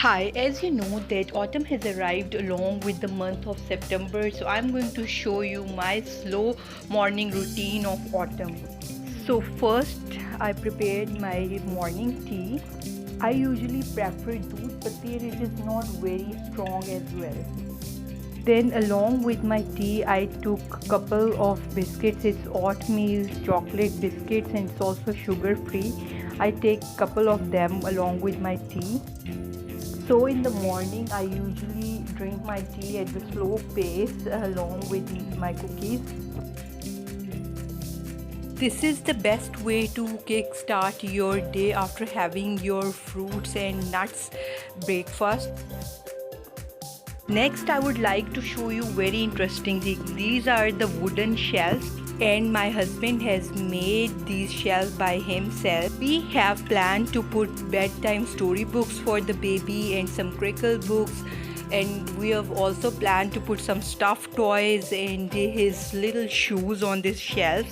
Hi, as you know that autumn has arrived along with the month of September, so I'm going to show you my slow morning routine of autumn. So first I prepared my morning tea. I usually prefer doodh, but there it is not very strong as well. Then along with my tea I took a couple of biscuits. It's oatmeal chocolate biscuits and it's also sugar free. I take a couple of them along with my tea. So in the morning I usually drink my tea at the slow pace along with my cookies. This is the best way to kickstart your day after having your fruits and nuts breakfast. Next I would like to show you very interesting thing. These are the wooden shelves and my husband has made these shelves by himself. We have planned to put bedtime storybooks for the baby and some crinkle books, and we have also planned to put some stuffed toys and his little shoes on this shelf.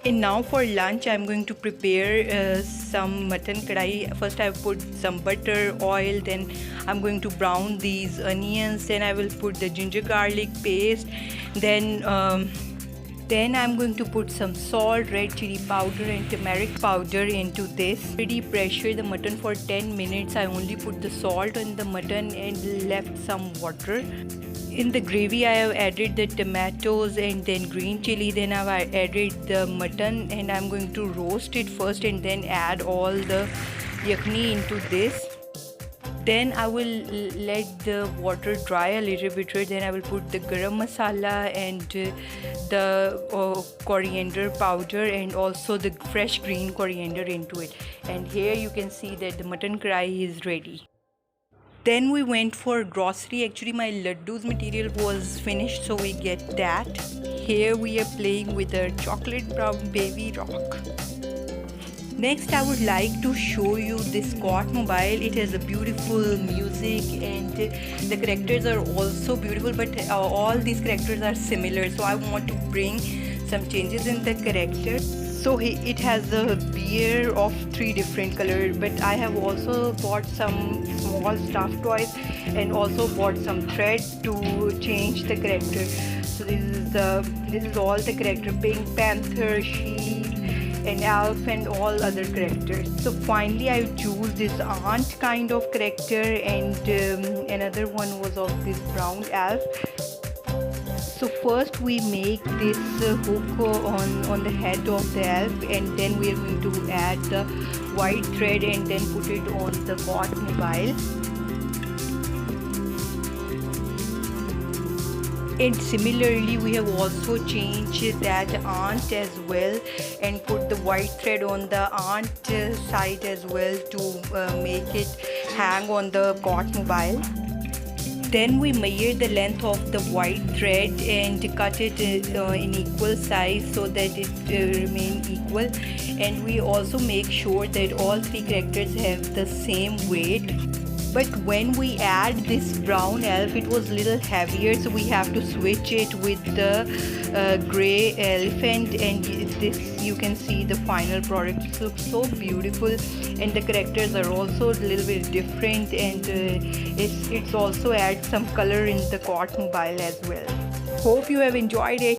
And now for lunch I'm going to prepare some mutton kadai. First I put some butter, oil, then I'm going to brown these onions, then I will put the ginger garlic paste, then I'm going to put some salt, red chili powder and turmeric powder into this. Already pressure the mutton for 10 minutes. I only put the salt on the mutton and left some water. In the gravy I have added the tomatoes and then green chili, then I have added the mutton and I'm going to roast it first and then add all the yakni into this. Then I will let the water dry a little bit, then I will put the garam masala and the coriander powder and also the fresh green coriander into it. And here you can see that the mutton kadai is ready. Then we went for grocery. Actually my laddus material was finished, so we get that. Here we are playing with a chocolate brown baby rock. Next I would like to show you this Quat mobile. It has a beautiful music and the characters are also beautiful, but all these characters are similar, so I want to bring some changes in the character. So it has a beard of 3 different colors, but I have also bought some small stuffed toys and also bought some thread to change the character. So this is all the character: Pink Panther, Sheep and Elf and all other characters. So finally I choose this aunt kind of character, and another one was of this brown elf. So first we make this hook on the head of the elf, and then we are going to add the white thread and then put it on the Quat mobile. And similarly we have also changed that aunt as well and put the white thread on the aunt side as well to make it hang on the Quat mobile. Then we measure the length of the white thread and cut it in equal size so that it remain equal, and we also make sure that all 3 characters have the same weight. But when we add this brown elf, it was little heavier, so we have to switch it with the grey elephant, and this you can see the final product. It looks so beautiful and the characters are also a little bit different, and it's also adds some color in the Quat mobile as well. Hope you have enjoyed it.